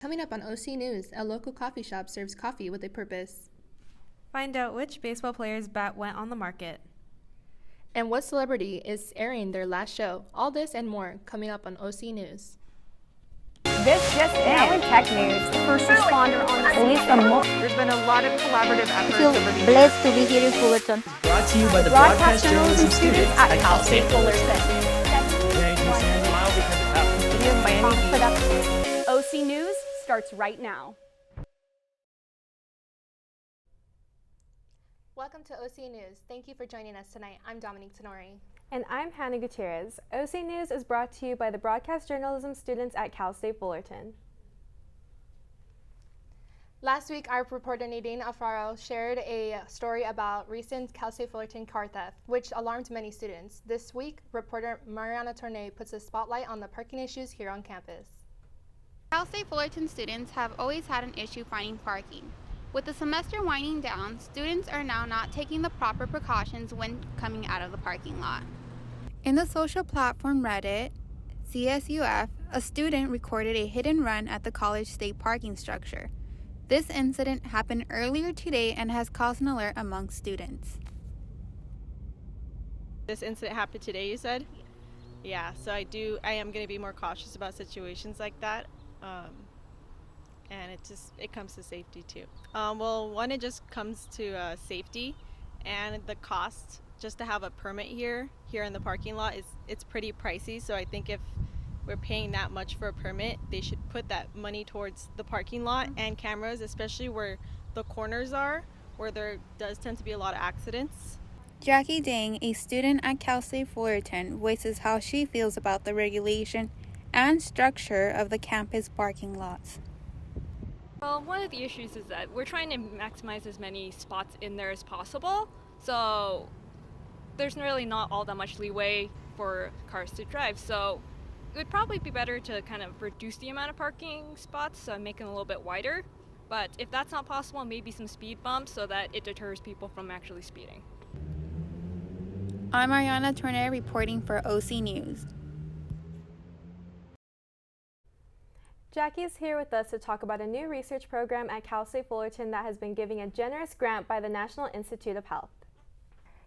Coming up on OC News, a local coffee shop serves coffee with a purpose. Find out which baseball player's bat went on the market. And what celebrity is airing their last show? All this and more coming up on OC News. This just now in tech news, the first responder on the scene. There's been a lot of collaborative efforts I feel over the years. blessed to be here in Fullerton. Brought to you by the broadcast journalism students at Cal State Fullerton. Miami. OC News starts right now. Welcome to OC News. Thank you for joining us tonight. I'm Dominique Tenori. And I'm Hannah Gutierrez. OC News is brought to you by the broadcast journalism students at Cal State Fullerton. Last week, our reporter Nadine Alfaro shared a story about recent Cal State Fullerton car theft, which alarmed many students. This week, reporter Mariana Tornay puts a spotlight on the parking issues here on campus. Cal State Fullerton students have always had an issue finding parking. With the semester winding down, students are now not taking the proper precautions when coming out of the parking lot. In the social platform Reddit, CSUF, a student recorded a hit and run at the College State parking structure. This incident happened earlier today and has caused an alert among students. This incident happened today, you said? Yeah, so I am going to be more cautious about situations like that. And it comes to safety too. Well, one, it just comes to safety, and the cost just to have a permit here in the parking lot it's pretty pricey. So I think if we're paying that much for a permit, they should put that money towards the parking lot and cameras, especially where the corners are, where there does tend to be a lot of accidents. Jackie Dang, a student at Cal State Fullerton, voices how she feels about the regulation and structure of the campus parking lots. Well, one of the issues is that we're trying to maximize as many spots in there as possible, so there's really not all that much leeway for cars to drive. So it would probably be better to kind of reduce the amount of parking spots, make them a little bit wider. But if that's not possible, maybe some speed bumps so that it deters people from actually speeding. I'm Ariana Turner reporting for OC News. Jackie is here with us to talk about a new research program at Cal State Fullerton that has been giving a generous grant by the National Institute of Health.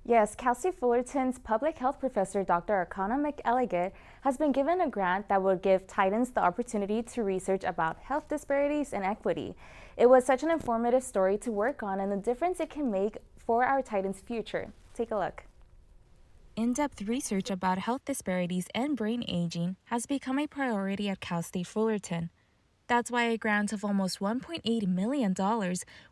Yes, Cal State Fullerton's public health professor, Dr. Arcana McElligott, has been given a grant that will give Titans the opportunity to research about health disparities and equity. It was such an informative story to work on and the difference it can make for our Titans' future. Take a look. In-depth research about health disparities and brain aging has become a priority at Cal State Fullerton. That's why a grant of almost $1.8 million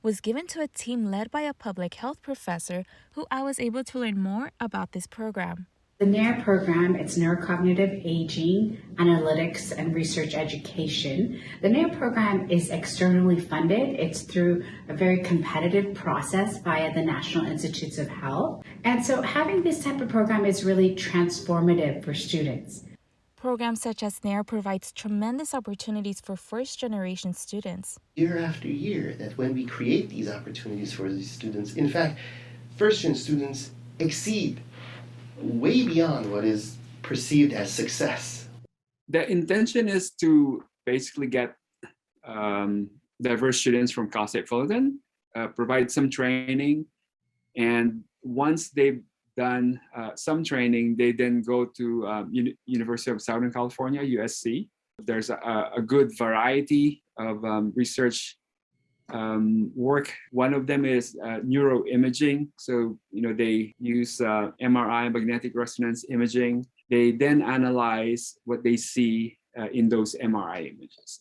was given to a team led by a public health professor who I was able to learn more about this program. The NAIR program, it's Neurocognitive Aging, Analytics, and Research Education. The NAIR program is externally funded. It's through a very competitive process via the National Institutes of Health. And so having this type of program is really transformative for students. Programs such as NAIR provides tremendous opportunities for first-generation students. Year after year, that when we create these opportunities for these students, in fact, first-gen students exceed way beyond what is perceived as success. The intention is to basically get diverse students from Cal State Fullerton, provide some training, and once they've done some training, they then go to University of Southern California, USC. There's a good variety of research work. One of them is neuroimaging. So, they use MRI, magnetic resonance imaging. They then analyze what they see in those MRI images.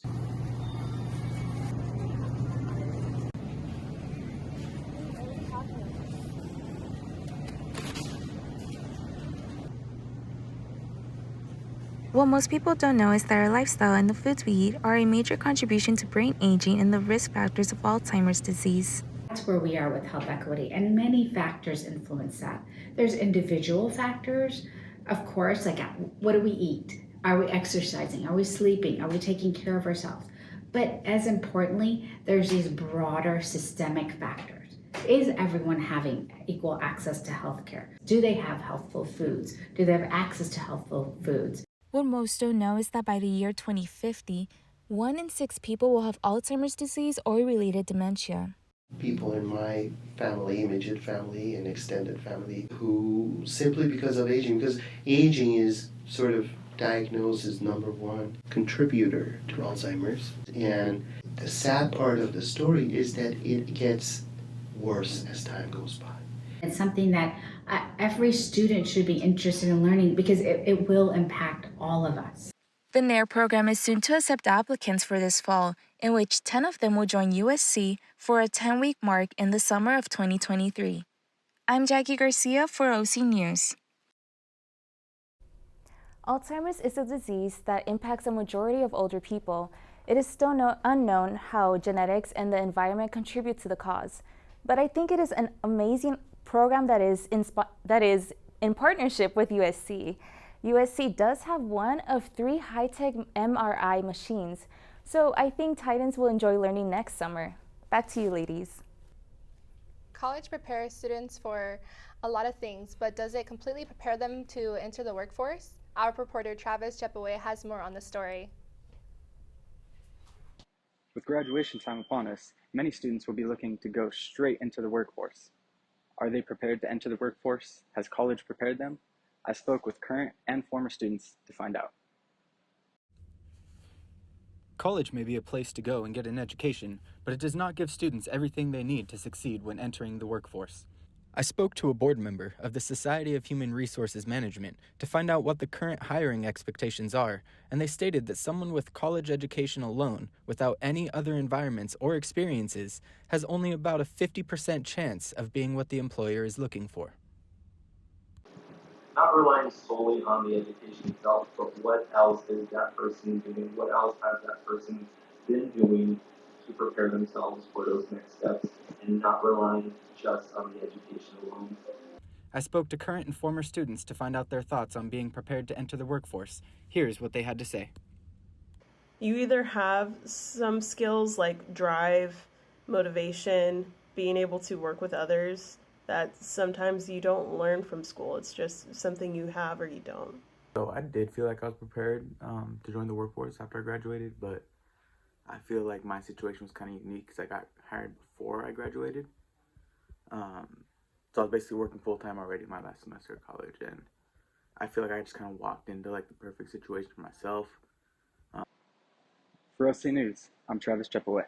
What most people don't know is that our lifestyle and the foods we eat are a major contribution to brain aging and the risk factors of Alzheimer's disease. That's where we are with health equity, and many factors influence that. There's individual factors, of course, like what do we eat? Are we exercising? Are we sleeping? Are we taking care of ourselves? But as importantly, there's these broader systemic factors. Is everyone having equal access to healthcare? Do they have healthful foods? Do they have access to healthful foods? What most don't know is that by the year 2050, 1 in 6 people will have Alzheimer's disease or related dementia. People in my family, immediate family and extended family, who simply because of aging, because aging is sort of diagnosed as number one contributor to Alzheimer's. And the sad part of the story is that it gets worse as time goes by. It's something that every student should be interested in learning because it will impact all of us. The NAIR program is soon to accept applicants for this fall, in which 10 of them will join USC for a 10-week mark in the summer of 2023. I'm Jackie Garcia for OC News. Alzheimer's is a disease that impacts a majority of older people. It is still unknown how genetics and the environment contribute to the cause. But I think it is an amazing program that is in partnership with USC. USC does have one of 3 high-tech MRI machines, so I think Titans will enjoy learning next summer. Back to you, ladies. College prepares students for a lot of things, but does it completely prepare them to enter the workforce? Our reporter Travis Jepaway has more on the story. With graduation time upon us, many students will be looking to go straight into the workforce. Are they prepared to enter the workforce? Has college prepared them? I spoke with current and former students to find out. College may be a place to go and get an education, but it does not give students everything they need to succeed when entering the workforce. I spoke to a board member of the Society of Human Resources Management to find out what the current hiring expectations are, and they stated that someone with college education alone, without any other environments or experiences, has only about a 50% chance of being what the employer is looking for. Not relying solely on the education itself, but what else is that person doing? What else has that person been doing to prepare themselves for those next steps, and not relying just on the education alone. I spoke to current and former students to find out their thoughts on being prepared to enter the workforce. Here's what they had to say. You either have some skills like drive, motivation, being able to work with others that sometimes you don't learn from school. It's just something you have or you don't. So I did feel like I was prepared to join the workforce after I graduated, but I feel like my situation was kind of unique because I got hired before I graduated. So I was basically working full-time already my last semester of college, and I feel like I just kind of walked into like the perfect situation for myself. For OC News, I'm Travis Jepaway.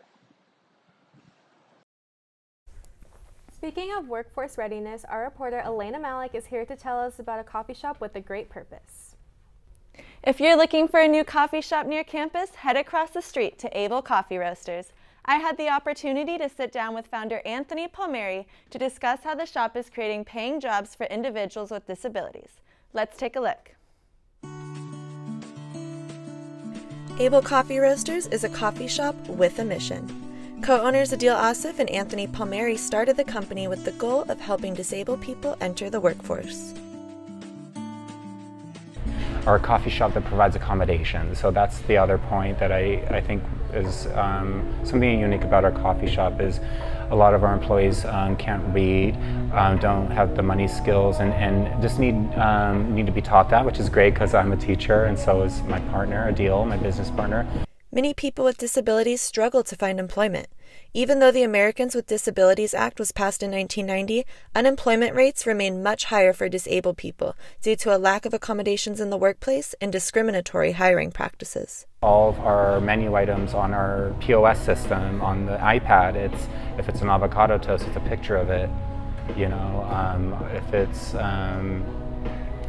Speaking of workforce readiness, our reporter Elena Malik is here to tell us about a coffee shop with a great purpose. If you're looking for a new coffee shop near campus, head across the street to Able Coffee Roasters. I had the opportunity to sit down with founder Anthony Palmieri to discuss how the shop is creating paying jobs for individuals with disabilities. Let's take a look. Able Coffee Roasters is a coffee shop with a mission. Co-owners Adil Asif and Anthony Palmieri started the company with the goal of helping disabled people enter the workforce. Or a coffee shop that provides accommodations. So that's the other point that I think is something unique about our coffee shop is a lot of our employees can't read, don't have the money skills, and just need to be taught that, which is great because I'm a teacher and so is my partner, Adil, my business partner. Many people with disabilities struggle to find employment. Even though the Americans with Disabilities Act was passed in 1990, unemployment rates remain much higher for disabled people due to a lack of accommodations in the workplace and discriminatory hiring practices. All of our menu items on our POS system, on the iPad, if it's an avocado toast, it's a picture of it. You know, if it's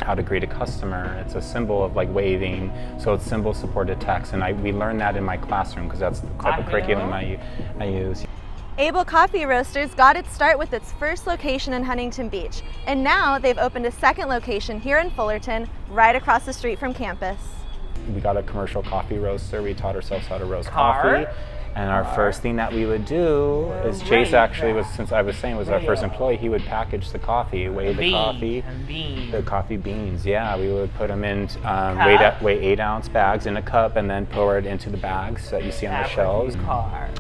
how to greet a customer, it's a symbol of like waving, so it's symbol supported text, and we learned that in my classroom because that's the type of curriculum I use. Able Coffee Roasters got its start with its first location in Huntington Beach, and now they've opened a second location here in Fullerton, right across the street from campus. We got a commercial coffee roaster. We taught ourselves how to roast coffee. And our first thing that we would do is Chase actually was, since I was saying, was our first employee. He would package the coffee, weigh the coffee, the coffee beans. Yeah, we would put them in weigh 8-ounce bags in a cup, and then pour it into the bags that you see on the shelves.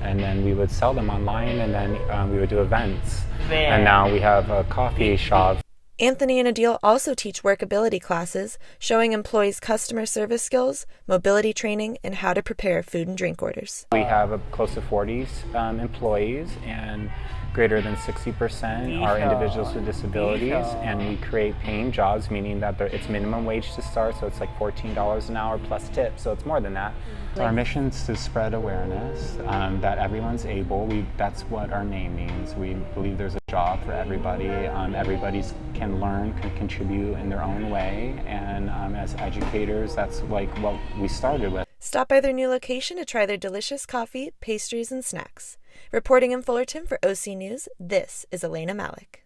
And then we would sell them online, and then we would do events. And now we have a coffee shop. Anthony and Adil also teach workability classes, showing employees customer service skills, mobility training, and how to prepare food and drink orders. We have close to 40 employees, and greater than 60% are individuals with disabilities, and we create paying jobs, meaning that it's minimum wage to start, so it's like $14 an hour plus tips, so it's more than that. So our mission is to spread awareness that everyone's able. That's what our name means. We believe there's a job for everybody. Everybody can learn, can contribute in their own way, and as educators, that's like what we started with. Stop by their new location to try their delicious coffee, pastries, and snacks. Reporting in Fullerton for OC News, this is Elena Malik.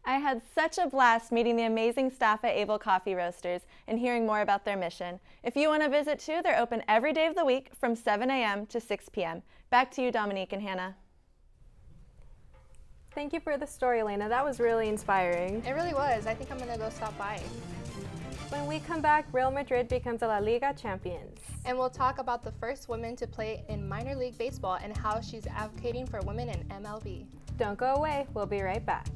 I had such a blast meeting the amazing staff at Able Coffee Roasters and hearing more about their mission. If you want to visit too, they're open every day of the week from 7 a.m. to 6 p.m. Back to you, Dominique and Hannah. Thank you for the story, Elena. That was really inspiring. It really was. I think I'm going to go stop by. When we come back, Real Madrid becomes a La Liga champions. And we'll talk about the first woman to play in minor league baseball and how she's advocating for women in MLB. Don't go away. We'll be right back.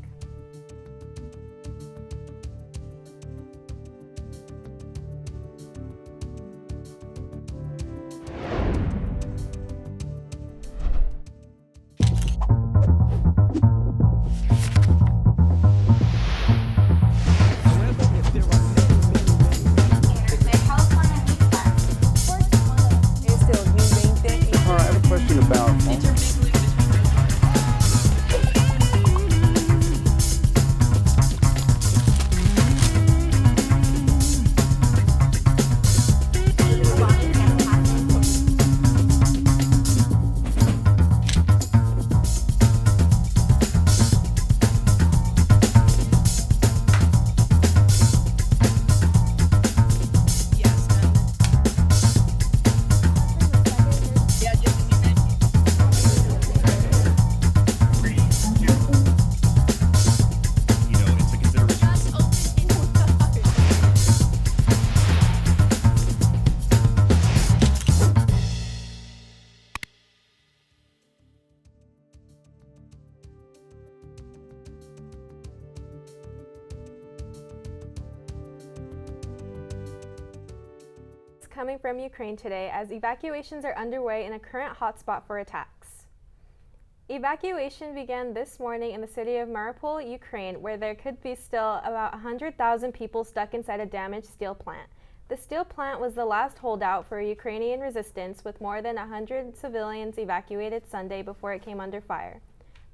Coming from Ukraine today as evacuations are underway in a current hotspot for attacks. Evacuation began this morning in the city of Mariupol, Ukraine, where there could be still about 100,000 people stuck inside a damaged steel plant. The steel plant was the last holdout for Ukrainian resistance, with more than 100 civilians evacuated Sunday before it came under fire.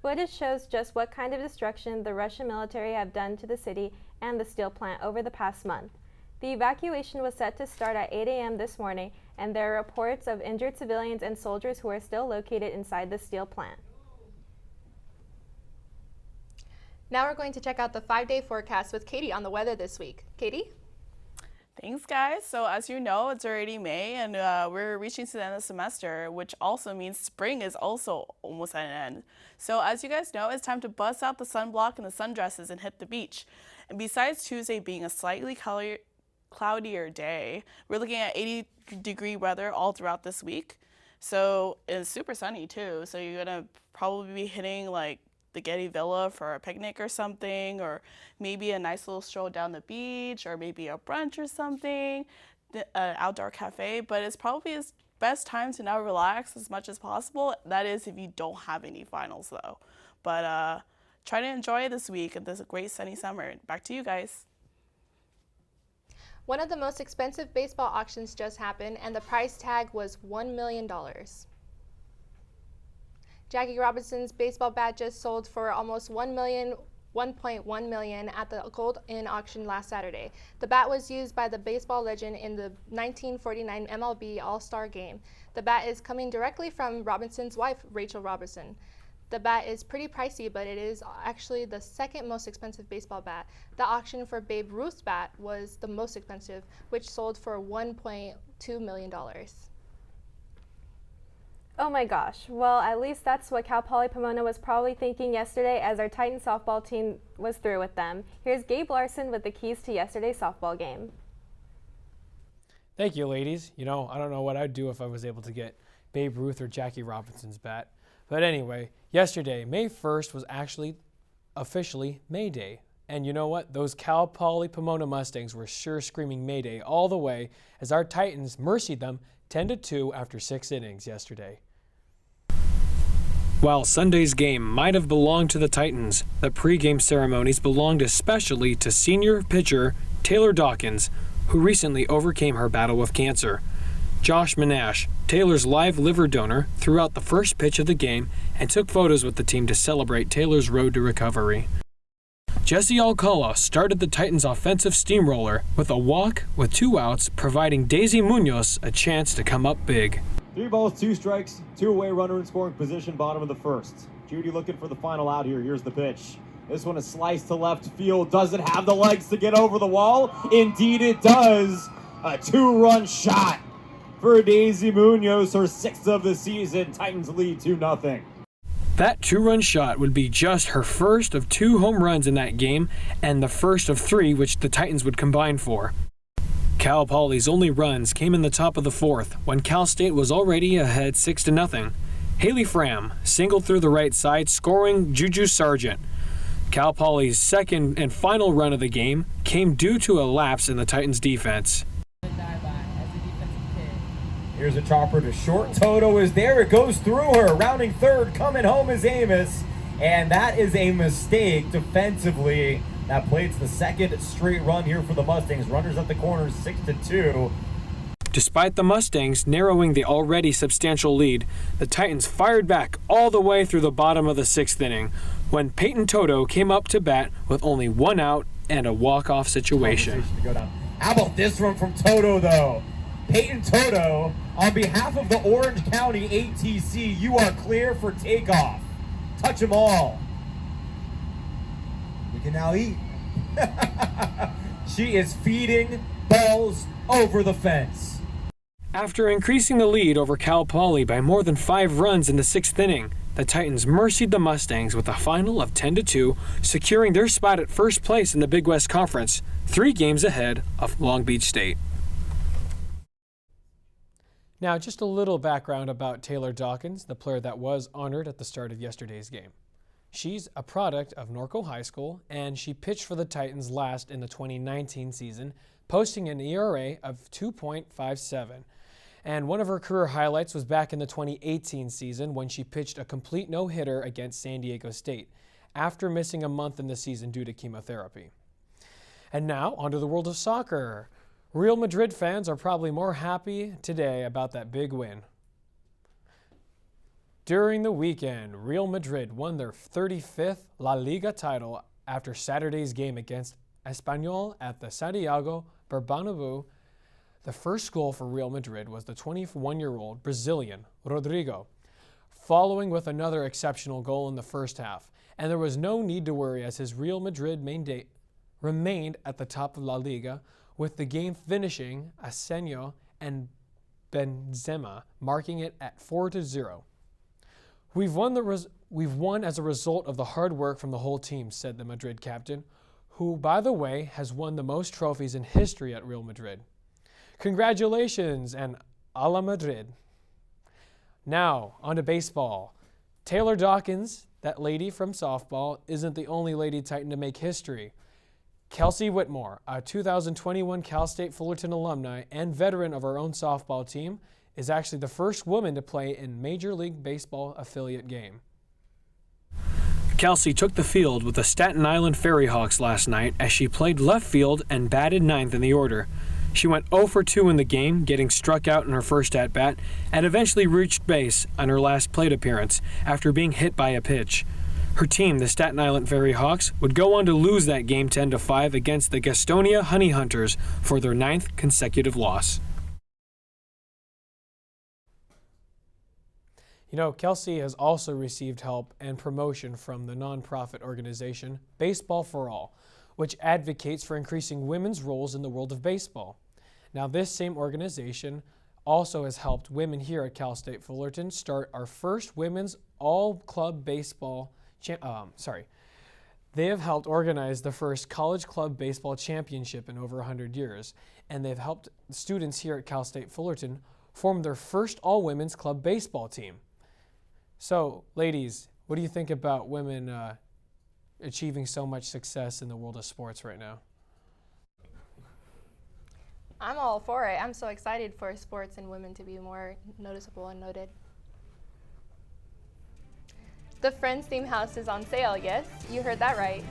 Footage shows just what kind of destruction the Russian military have done to the city and the steel plant over the past month. The evacuation was set to start at 8 a.m. this morning, and there are reports of injured civilians and soldiers who are still located inside the steel plant. Now we're going to check out the 5-day forecast with Katie on the weather this week. Katie? Thanks, guys. So as you know, it's already May, and we're reaching to the end of the semester, which also means spring is also almost at an end. So as you guys know, it's time to bust out the sunblock and the sundresses and hit the beach. And besides Tuesday being a slightly cloudier day, we're looking at 80-degree weather all throughout this week. So it's super sunny too. So you're gonna probably be hitting like the Getty Villa for a picnic or something, or maybe a nice little stroll down the beach, or maybe a brunch or something, an outdoor cafe. But it's probably the best time to now relax as much as possible. That is if you don't have any finals though. But try to enjoy this week and this great sunny summer. Back to you guys. One of the most expensive baseball auctions just happened, and the price tag was $1 million. Jackie Robinson's baseball bat just sold for almost $1.1 million at the Gold Inn auction last Saturday. The bat was used by the baseball legend in the 1949 MLB All-Star Game. The bat is coming directly from Robinson's wife, Rachel Robinson. The bat is pretty pricey, but it is actually the second most expensive baseball bat. The auction for Babe Ruth's bat was the most expensive, which sold for $1.2 million. Oh my gosh, well at least that's what Cal Poly Pomona was probably thinking yesterday as our Titan softball team was through with them. Here's Gabe Larson with the keys to yesterday's softball game. Thank you, ladies. You know, I don't know what I'd do if I was able to get Babe Ruth or Jackie Robinson's bat. But anyway, yesterday, May 1st, was actually officially May Day. And you know what? Those Cal Poly Pomona Mustangs were sure screaming Mayday all the way as our Titans mercied them 10-2 after 6 innings yesterday. While Sunday's game might have belonged to the Titans, the pregame ceremonies belonged especially to senior pitcher Taylor Dawkins, who recently overcame her battle with cancer. Josh Manash, Taylor's live liver donor, threw out the first pitch of the game and took photos with the team to celebrate Taylor's road to recovery. Jesse Alcala started the Titans' offensive steamroller with a walk with 2 outs, providing Daisy Munoz a chance to come up big. 3 balls, 2 strikes, 2 away, runner in scoring position, bottom of the first. Judy looking for the final out here. Here's the pitch. This one is sliced to left field. Does it have the legs to get over the wall? Indeed it does. A 2-run shot for Daisy Munoz, her 6th of the season. Titans lead 2-0. That 2-run shot would be just her first of 2 home runs in that game and the first of 3 which the Titans would combine for. Cal Poly's only runs came in the top of the 4th when Cal State was already ahead 6-0. Haley Fram singled through the right side, scoring Juju Sargent. Cal Poly's second and final run of the game came due to a lapse in the Titans' defense. Here's a chopper to short. Toto is there. It goes through her. Rounding third, coming home is Amos. And that is a mistake defensively. That plates the second straight run here for the Mustangs. Runners at the corners, 6-2. Despite the Mustangs narrowing the already substantial lead, the Titans fired back all the way through the bottom of the 6th inning when Peyton Toto came up to bat with only 1 out and a walk-off situation. How about this one from Toto, though? Peyton Toto, on behalf of the Orange County ATC, you are clear for takeoff. Touch them all. We can now eat. She is feeding balls over the fence. After increasing the lead over Cal Poly by more than 5 runs in the 6th inning, the Titans mercied the Mustangs with a final of 10-2, securing their spot at first place in the Big West Conference, 3 games ahead of Long Beach State. Now, just a little background about Taylor Dawkins, the player that was honored at the start of yesterday's game. She's a product of Norco High School, and she pitched for the Titans last in the 2019 season, posting an ERA of 2.57. And one of her career highlights was back in the 2018 season when she pitched a complete no-hitter against San Diego State after missing a month in the season due to chemotherapy. And now, onto the world of soccer. Real Madrid fans are probably more happy today about that big win. During the weekend, Real Madrid won their 35th La Liga title after Saturday's game against Espanyol at the Santiago Bernabeu. The first goal for Real Madrid was the 21-year-old Brazilian Rodrigo, following with another exceptional goal in the first half. And there was no need to worry as his Real Madrid remained at the top of La Liga, with the game finishing Asenio and Benzema marking it at 4-0. We've won as a result of the hard work from the whole team, said the Madrid captain, who, by the way, has won the most trophies in history at Real Madrid. Congratulations and a la Madrid. Now, on to baseball. Taylor Dawkins, that lady from softball, isn't the only Lady Titan to make history. Kelsey Whitmore, a 2021 Cal State Fullerton alumni and veteran of our own softball team, is actually the first woman to play in Major League Baseball affiliate game. Kelsey took the field with the Staten Island Ferry Hawks last night as she played left field and batted 9th in the order. She went 0 for 2 in the game, getting struck out in her first at-bat, and eventually reached base on her last plate appearance after being hit by a pitch. Her team, the Staten Island Ferry Hawks, would go on to lose that game 10-5 against the Gastonia Honey Hunters for their 9th consecutive loss. You know, Kelsey has also received help and promotion from the nonprofit organization Baseball for All, which advocates for increasing women's roles in the world of baseball. Now, this same organization also has helped women here at Cal State Fullerton start our first women's all-club baseball They have helped organize the first college club baseball championship in over 100 years, and they've helped students here at Cal State Fullerton form their first all-women's club baseball team. So, ladies, what do you think about women achieving so much success in the world of sports right now? I'm all for it. I'm so excited for sports and women to be more noticeable and noted. The Friends theme house is on sale, yes? You heard that right.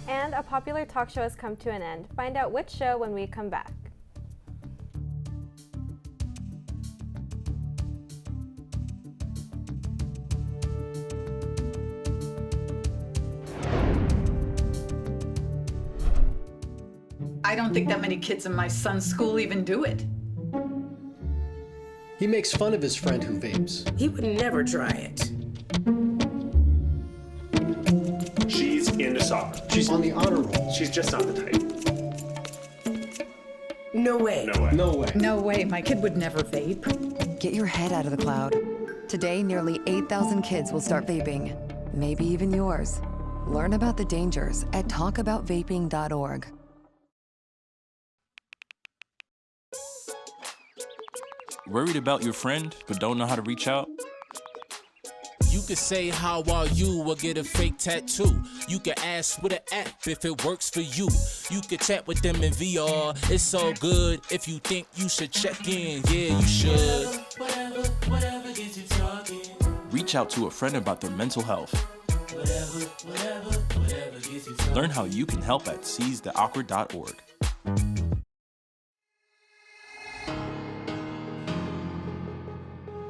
And a popular talk show has come to an end. Find out which show when we come back. I don't think that many kids in my son's school even do it. He makes fun of his friend who vapes. He would never try it. She's into soccer. She's on the honor roll. She's just not the type. No way. No way. No way. No way, my kid would never vape. Get your head out of the cloud. Today, nearly 8,000 kids will start vaping. Maybe even yours. Learn about the dangers at talkaboutvaping.org. Worried about your friend, but don't know how to reach out? You could say, how are you, or get a fake tattoo. You could ask with an app if it works for you. You could chat with them in VR, it's all good. If you think you should check in, yeah, you should. Whatever gets you talking. Reach out to a friend about their mental health. Whatever gets you talking. Learn how you can help at seizetheawkward.org.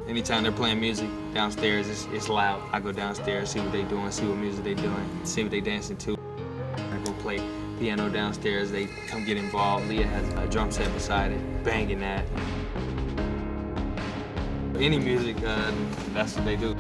Anytime they're playing music downstairs, it's loud. I go downstairs, see what they're doing, see what music they're doing, see what they're dancing to. I go play piano downstairs, they come get involved. Leah has a drum set beside it, banging that. Any music, that's what they do.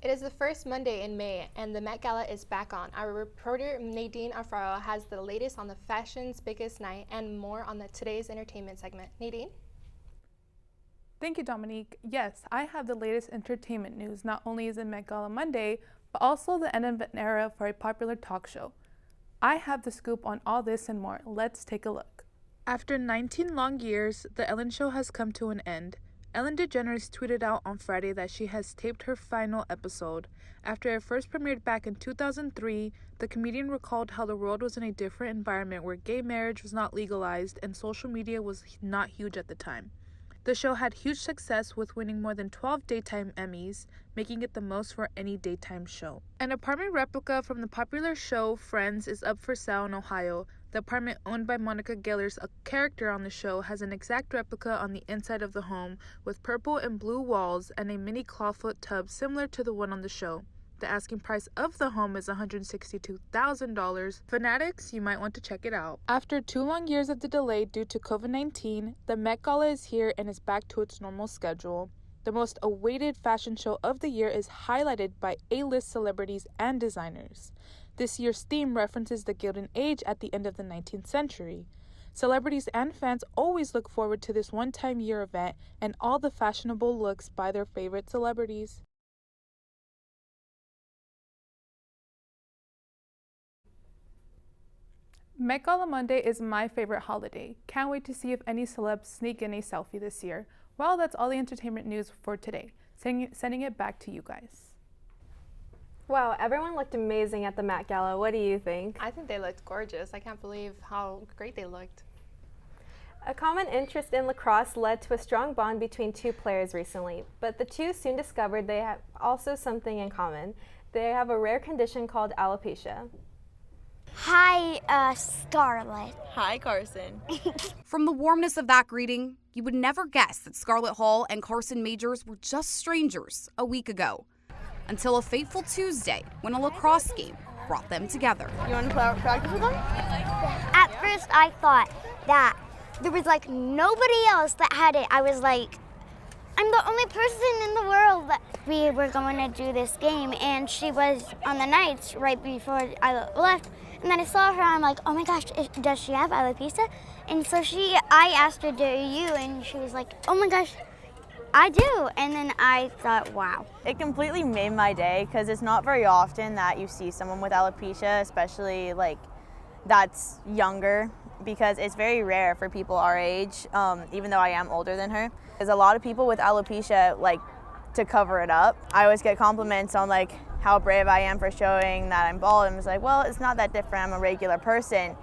It is the first Monday in May, and the Met Gala is back on. Our reporter Nadine Alfaro has the latest on the fashion's biggest night and more on today's entertainment segment. Nadine? Thank you, Dominique. Yes, I have the latest entertainment news. Not only is it Met Gala Monday, but also the end of an era for a popular talk show. I have the scoop on all this and more. Let's take a look. After 19 long years, The Ellen Show has come to an end. Ellen DeGeneres tweeted out on Friday that she has taped her final episode. After it first premiered back in 2003, the comedian recalled how the world was in a different environment where gay marriage was not legalized and social media was not huge at the time. The show had huge success with winning more than 12 daytime Emmys, making it the most for any daytime show. An apartment replica from the popular show Friends is up for sale in Ohio. The apartment owned by Monica Gellers, a character on the show, has an exact replica on the inside of the home with purple and blue walls and a mini clawfoot tub similar to the one on the show. The asking price of the home is $162,000. Fanatics, you might want to check it out. After 2 long years of the delay due to COVID-19, the Met Gala is here and is back to its normal schedule. The most awaited fashion show of the year is highlighted by A-list celebrities and designers. This year's theme references the Gilded Age at the end of the 19th century. Celebrities and fans always look forward to this one-time year event and all the fashionable looks by their favorite celebrities. Met Gala Monday is my favorite holiday. Can't wait to see if any celebs sneak in a selfie this year. Well, that's all the entertainment news for today. Sending it back to you guys. Wow, everyone looked amazing at the Met Gala. What do you think? I think they looked gorgeous. I can't believe how great they looked. A common interest in lacrosse led to a strong bond between two players recently, but the two soon discovered they have also something in common. They have a rare condition called alopecia. Hi, Scarlett. Hi, Carson. From the warmness of that greeting, you would never guess that Scarlett Hall and Carson Majors were just strangers a week ago. Until a fateful Tuesday when a lacrosse game brought them together. You want to practice with them? At first, I thought that there was nobody else that had it. I was like, I'm the only person in the world that we were going to do this game. And she was on the nights right before I left. And then I saw her, I'm like, oh my gosh, does she have alopecia? And so I asked her, do you? And she was like, oh my gosh, I do. And then I thought, wow. It completely made my day because it's not very often that you see someone with alopecia, especially like that's younger, because it's very rare for people our age, even though I am older than her. There's a lot of people with alopecia like to cover it up. I always get compliments on like how brave I am for showing that I'm bald. And it's like, well, it's not that different. I'm a regular person.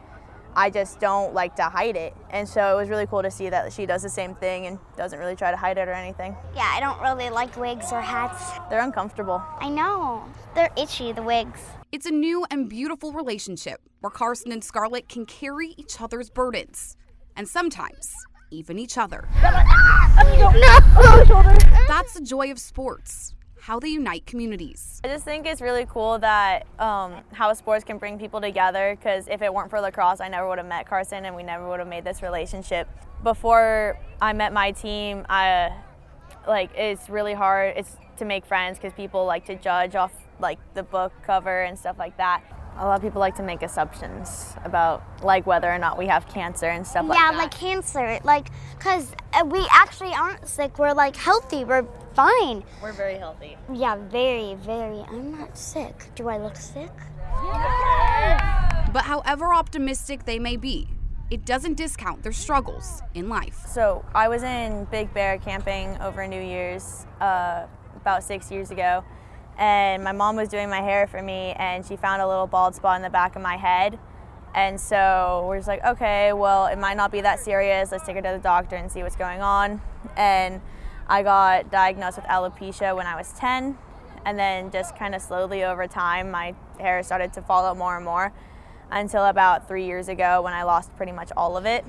I just don't like to hide it. And so it was really cool to see that she does the same thing and doesn't really try to hide it or anything. Yeah, I don't really like wigs or hats. They're uncomfortable. I know. They're itchy, the wigs. It's a new and beautiful relationship where Carson and Scarlett can carry each other's burdens, and sometimes even each other. That's the joy of sports, how they unite communities. I just think it's really cool that how sports can bring people together, because if it weren't for lacrosse, I never would have met Carson and we never would have made this relationship. Before I met my team, it's really hard to make friends because people like to judge off like the book cover and stuff like that. A lot of people like to make assumptions about like whether or not we have cancer and stuff like that. Yeah, like cancer, because we actually aren't sick. We're like healthy. We're fine. We're very healthy. Yeah, very, very. I'm not sick. Do I look sick? But however optimistic they may be, it doesn't discount their struggles in life. So I was in Big Bear camping over New Year's about 6 years ago, and my mom was doing my hair for me, and she found a little bald spot in the back of my head. And so we're just like, okay, well, it might not be that serious. Let's take her to the doctor and see what's going on. And I got diagnosed with alopecia when I was 10, and then just kind of slowly over time, my hair started to fall out more and more until about 3 years ago when I lost pretty much all of it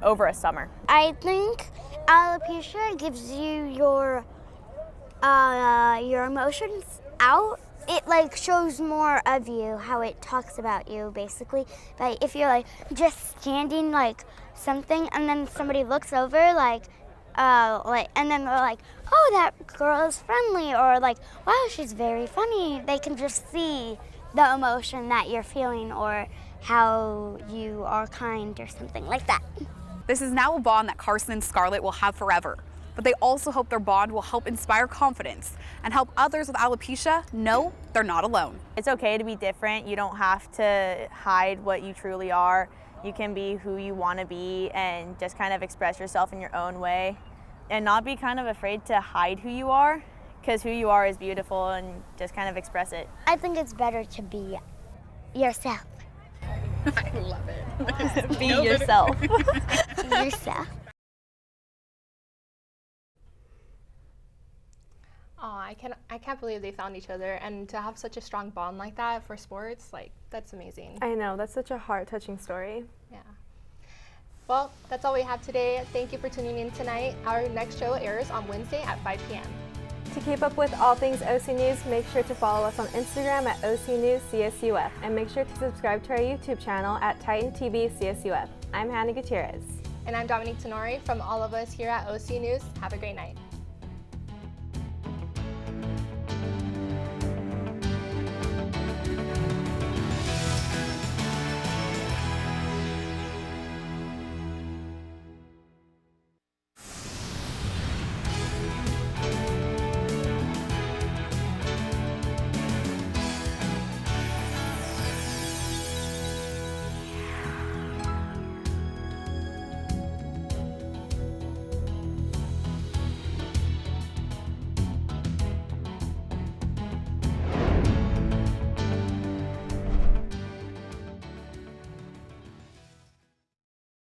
over a summer. I think alopecia gives you your emotions out. It like shows more of you, how it talks about you basically. But if you're like just standing like something and then somebody looks over and then they're like, oh, that girl is friendly, or like, wow, she's very funny. They can just see the emotion that you're feeling or how you are kind or something like that. This is now a bond that Carson and Scarlett will have forever. But they also hope their bond will help inspire confidence and help others with alopecia know they're not alone. It's okay to be different. You don't have to hide what you truly are. You can be who you want to be and just kind of express yourself in your own way and not be kind of afraid to hide who you are, because who you are is beautiful, and just kind of express it. I think it's better to be yourself. I love it. Be yourself. Yourself. Oh, I can't believe they found each other, and to have such a strong bond like that for sports, like that's amazing. I know, that's such a heart-touching story. Yeah. Well, that's all we have today. Thank you for tuning in tonight. Our next show airs on Wednesday at 5 p.m. To keep up with all things OC News, make sure to follow us on Instagram at OC News CSUF, and make sure to subscribe to our YouTube channel at Titan TV CSUF. I'm Hannah Gutierrez. And I'm Dominique Tenori. From all of us here at OC News, have a great night.